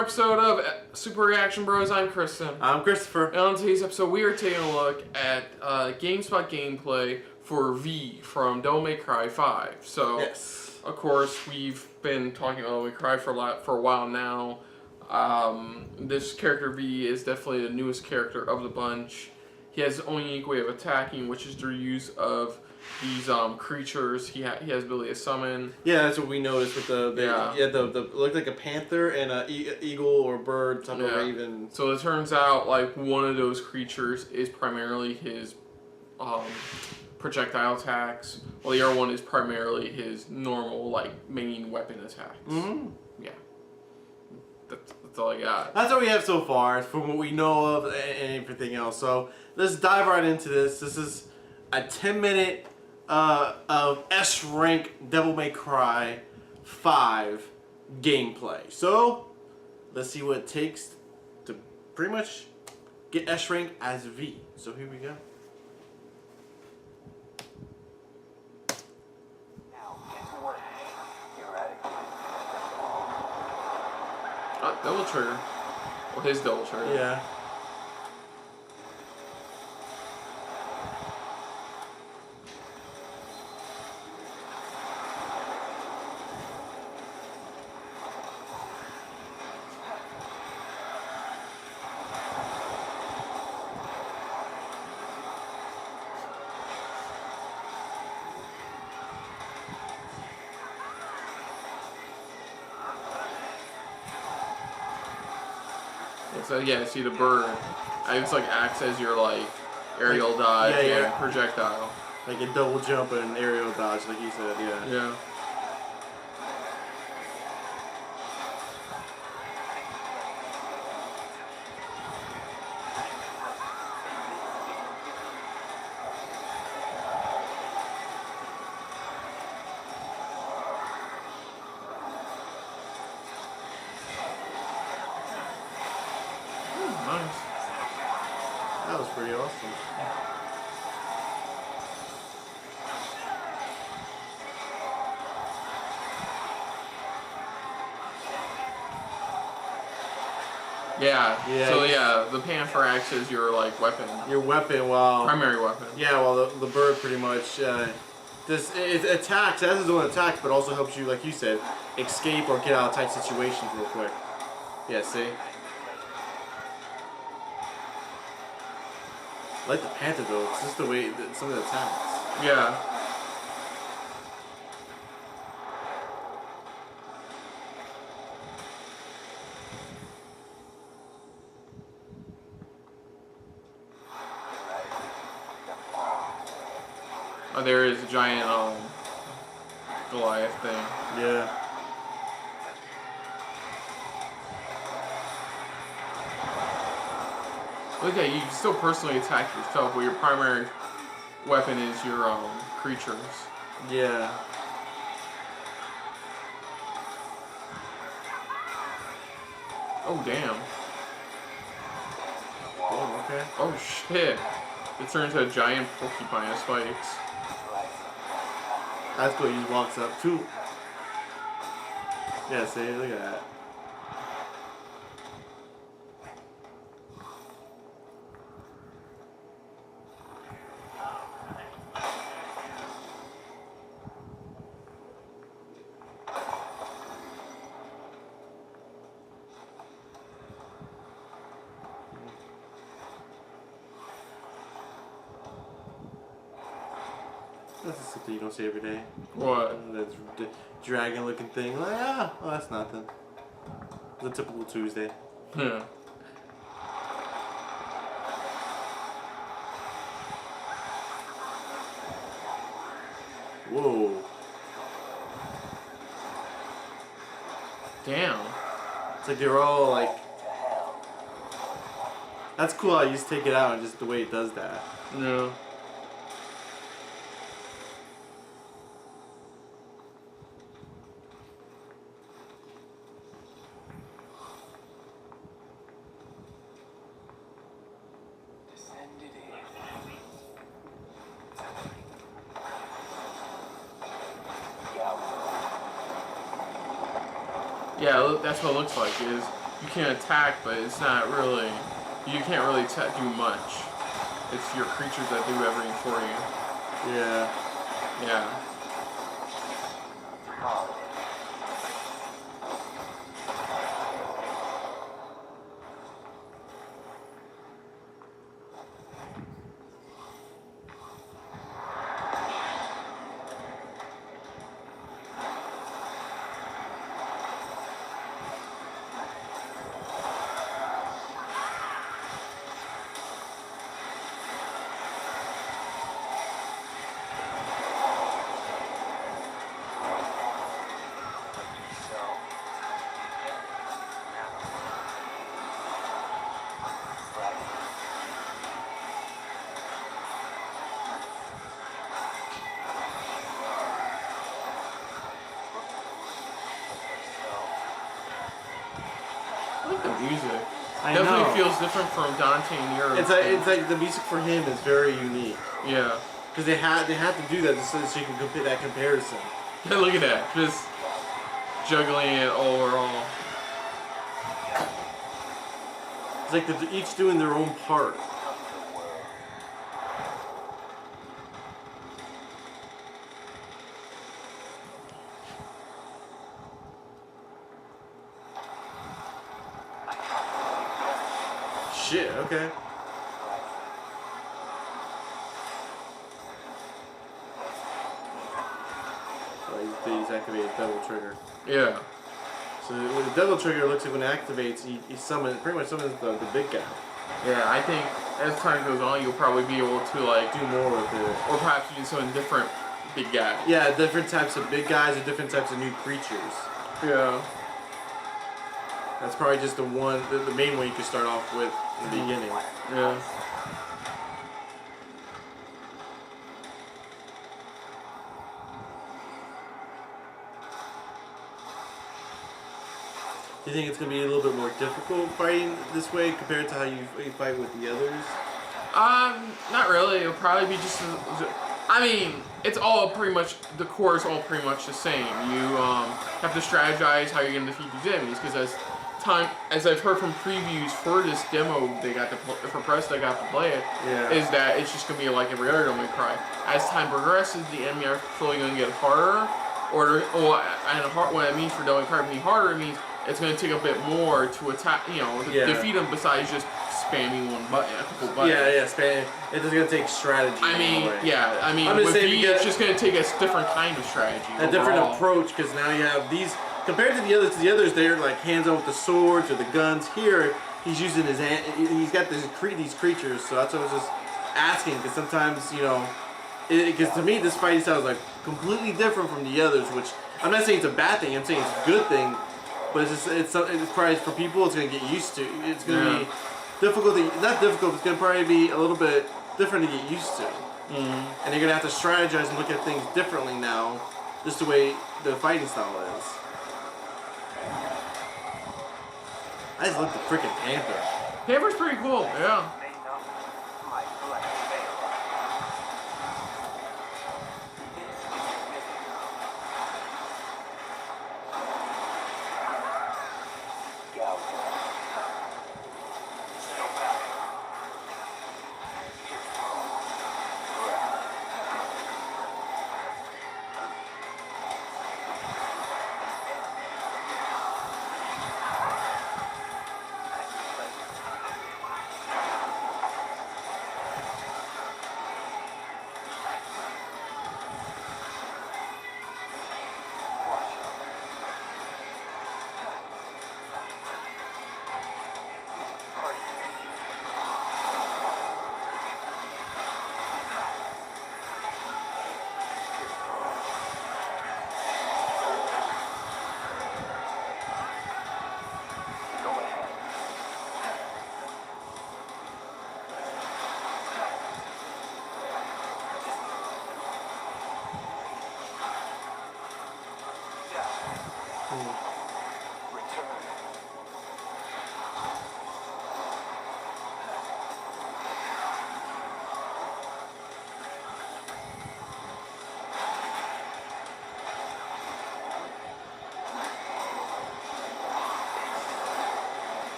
episode of Super Reaction Bros. I'm Kristen. I'm Christopher. And on today's episode, we are taking a look at GameSpot gameplay for V from Devil May Cry 5. So, yes, of course, we've been talking about Devil May Cry for a while now. This character V is definitely the newest character of the bunch. He has his own unique way of attacking, which is through use of these creatures. He has the ability to summon. Yeah, that's what we noticed with the looked like a panther and an eagle or bird, something raven. So it turns out like one of those creatures is primarily his projectile attacks, while the other one is primarily his normal like main weapon attacks. Mm-hmm. Yeah, that's all I got. That's all we have so far from what we know of and everything else. So let's dive right into this. This is a 10-minute of S rank Devil May Cry 5 gameplay. So let's see what it takes to pretty much get S rank as V. So here we go. Double trigger. Well, his double trigger. Yeah. So yeah, see the bird. It's like acts as your like aerial dodge and projectile. Like a double jump and aerial dodge, like you said. Yeah. Yeah. Nice. That was pretty awesome. Yeah. So yeah, the panther acts as your like weapon. Your weapon, while primary weapon. Yeah, well the bird pretty much it attacks, it has its own attacks, but also helps you, like you said, escape or get out of tight situations real quick. Yeah, see. I like the panther though. It's just the way that some of the attacks. Yeah. Oh, there is a giant Goliath thing. Yeah. Look at you can still personally attack yourself, but your primary weapon is your creatures. Yeah. Oh damn. Oh, okay. Oh shit. It turns into a giant porcupine with spikes. That's cool, he just walks up too. Yeah, see, look at that. That's just something you don't see every day. What? That's the dragon looking thing. Like, oh, that's nothing. It's a typical Tuesday. Yeah. Whoa. Damn. It's like they're all like... That's cool how you just take it out and just the way it does that. Yeah. Yeah, that's what it looks like. Is you can attack, but it's not really, you can't really do much. It's your creatures that do everything for you. Yeah. Yeah. I like the music. I Definitely know. feels different from Dante and Nero. It's like the music for him is very unique. Yeah. Because they have to do that so that you can compare that comparison. Yeah, look at that. Just juggling it all. It's like they're each doing their own part. Shit, okay. He's activated double trigger. Yeah. So when the double trigger looks like when it activates, he pretty much summons the big guy. Yeah, I think as time goes on, you'll probably be able to like Do more with it. or perhaps do something different big guy. Yeah, different types of big guys or different types of new creatures. Yeah. That's probably just the main one you can start off with in the beginning. Yeah. Do you think it's going to be a little bit more difficult fighting this way compared to how you fight with the others? Not really. It'll probably be just. I mean, it's all pretty much, the core is all pretty much the same. You have to strategize how you're going to defeat these enemies, because as I've heard from previews for this demo they got for press that got to play it, Yeah. is that it's just going to be like every other Devil May Cry. As time progresses, the enemy are slowly going to get harder, what it means for Devil May Cry being harder, it means it's going to take a bit more to attack, to defeat them besides just spamming one button, a couple buttons. Yeah, spam. It's just going to take strategy. With V, it's just going to take a different kind of strategy. A different approach, because now you have these, compared to the others, they're like hands-on with the swords or the guns. Here, he's using his hand, he's got these creatures, so that's what I was just asking, because sometimes, because to me, this fighting style is like completely different from the others, which, I'm not saying it's a bad thing, I'm saying it's a good thing, but it's probably, for people, it's going to get used to. It's going to be difficult, not difficult, it's going to probably be a little bit different to get used to. Mm-hmm. And you're going to have to strategize and look at things differently now, just the way the fighting style is. I just love the freaking panther. Panther's pretty cool, yeah.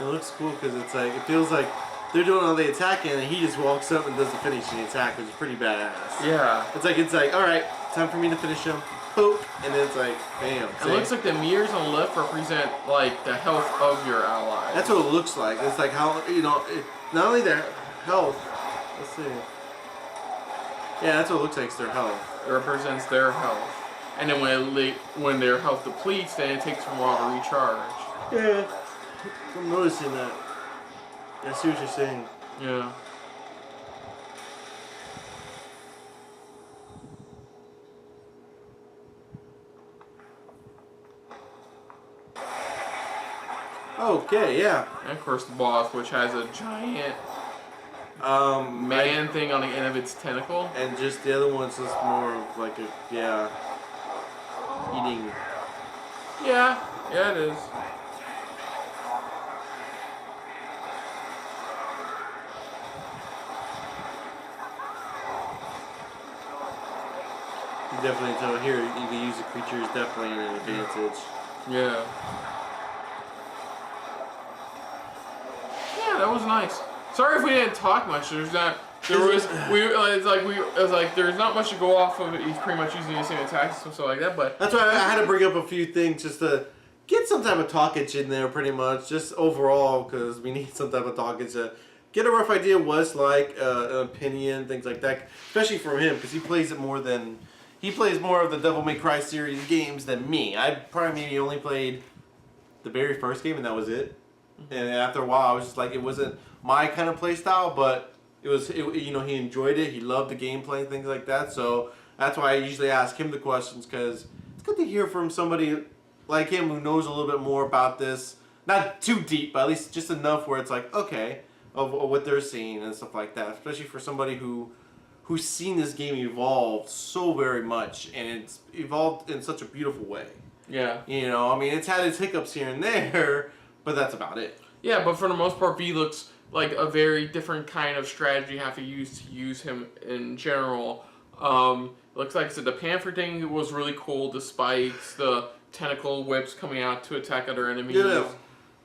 It looks cool because it's like, it feels like they're doing all the attacking and he just walks up and does the finishing attack, which is pretty badass. Yeah. It's like, alright, time for me to finish him. Poke, and then it's like, bam. It looks like the mirrors on the left represent like the health of your ally. That's what it looks like. It's like how, you know, not only their health, let's see. Yeah, that's what it looks like, it's their health. It represents their health. And then when their health depletes, then it takes them a while to recharge. Yeah. I'm noticing that. I see what you're saying. Yeah. Okay, yeah. And of course the boss, which has a giant man thing on the end of its tentacle. And just the other one's just more of like a, yeah, eating. Yeah, it is. You definitely tell here, you can use the creatures definitely an advantage. Yeah. Yeah, that was nice. Sorry if we didn't talk much. There's not. There was it's like there's not much to go off of. He's pretty much using the same attacks and stuff like that. But that's why I had to bring up a few things just to get some type of talkage in there, pretty much, just overall, because we need some type of talkage to get a rough idea of what it's like, an opinion, things like that. Especially from him, because he plays more of the Devil May Cry series games than me. I probably maybe only played the very first game, and that was it. And after a while, I was just like, it wasn't my kind of play style, but you know, he enjoyed it. He loved the gameplay and things like that. So that's why I usually ask him the questions, because it's good to hear from somebody like him who knows a little bit more about this. Not too deep, but at least just enough where it's like, okay, of what they're seeing and stuff like that. Especially for somebody who's seen this game evolve so very much, and it's evolved in such a beautiful way. yeah. You know, I mean, it's had its hiccups here and there, but that's about it. Yeah, but for the most part, V looks like a very different kind of strategy you have to use him in general. Looks like the panther thing was really cool, the spikes, the tentacle whips coming out to attack other enemies. Yeah.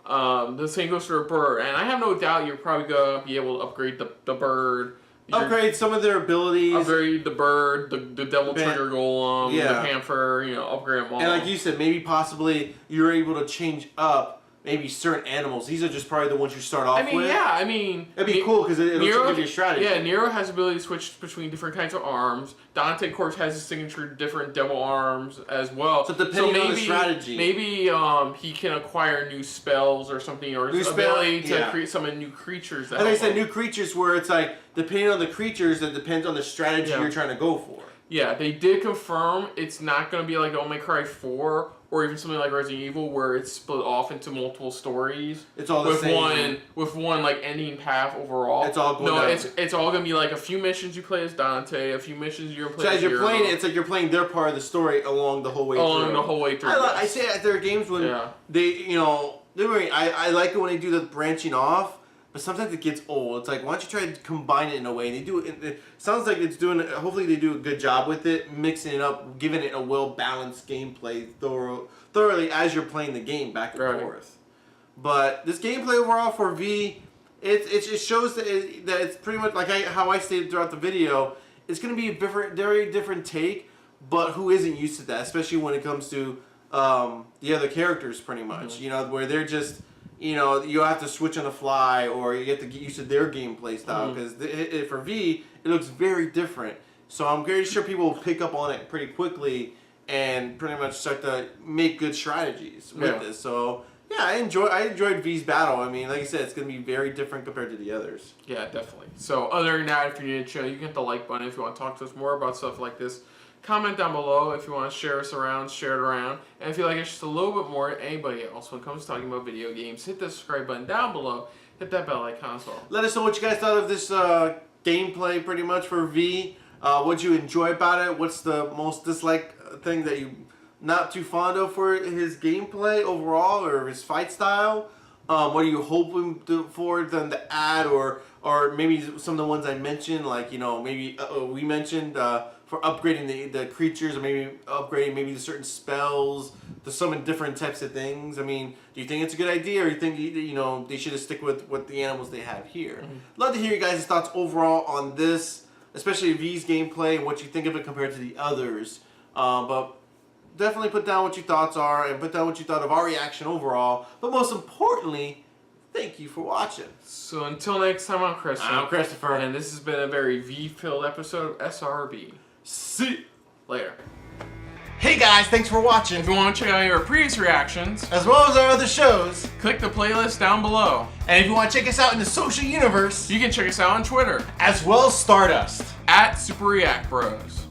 The same goes for a bird, and I have no doubt you're probably gonna be able to upgrade the bird. Upgrade some of their abilities. Upgrade the bird, the devil trigger golem, yeah. the panther, you know, upgrade them all. And like you said, maybe possibly you're able to change up maybe certain animals. These are just probably the ones you start off with. I mean... It'd be cool because it'll give you a strategy. Yeah, Nero has the ability to switch between different kinds of arms. Dante, of course, has his signature different devil arms as well. So depending on the strategy. Maybe he can acquire new spells or something, or his ability to create some new creatures. Like I said, new creatures where it's like, depending on the creatures, it depends on the strategy you're trying to go for. Yeah, they did confirm it's not going to be like Devil May Cry 4 or even something like Resident Evil where it's split off into multiple stories. It's all the same. With one like ending path overall. It's all going down. It's all going to be like a few missions you play as Dante, a few missions you're playing as you're playing, it's like you're playing their part of the story along the whole way through. I say that there are games when they, you know, I like it when they do the branching off. But sometimes it gets old. It's like, why don't you try to combine it in a way? And they do it. It sounds like it's doing. Hopefully, they do a good job with it, mixing it up, giving it a well-balanced gameplay thoroughly as you're playing the game back and forth. But this gameplay overall for V, it shows that it's pretty much like how I stated throughout the video. It's going to be a very different take, but who isn't used to that, especially when it comes to the other characters, pretty much. Mm-hmm. You know, where they're just. You know, you have to switch on the fly, or you have to get used to their gameplay style. Because for V, it looks very different. So I'm very sure people will pick up on it pretty quickly and pretty much start to make good strategies with this. So yeah, I enjoyed V's battle. I mean, like I said, it's going to be very different compared to the others. Yeah, definitely. So other than that, if you're new to the channel, you can hit the like button if you want to talk to us more about stuff like this. Comment down below if you want to share us around, share it around. And if you like us just a little bit more than anybody else when it comes to talking about video games, hit the subscribe button down below. Hit that bell icon as well. Let us know what you guys thought of this gameplay pretty much for V. What'd you enjoy about it? What's the most disliked thing that you not too fond of for his gameplay overall or his fight style? What are you hoping for them to add or maybe some of the ones I mentioned, like, you know, maybe we mentioned for upgrading the creatures, or maybe upgrading maybe the certain spells, to summon different types of things. I mean, do you think it's a good idea, or you think they should just stick with what the animals they have here? Love to hear you guys' thoughts overall on this, especially V's gameplay and what you think of it compared to the others. But definitely put down what your thoughts are and put down what you thought of our reaction overall. But most importantly, thank you for watching. So until next time, I'm Christopher. And this has been a very V-filled episode of SRB. See. Later. Hey guys, thanks for watching. If you want to check out our previous reactions, as well as our other shows, click the playlist down below. And if you want to check us out in the social universe, you can check us out on Twitter as well as Stardust @SuperReactBros.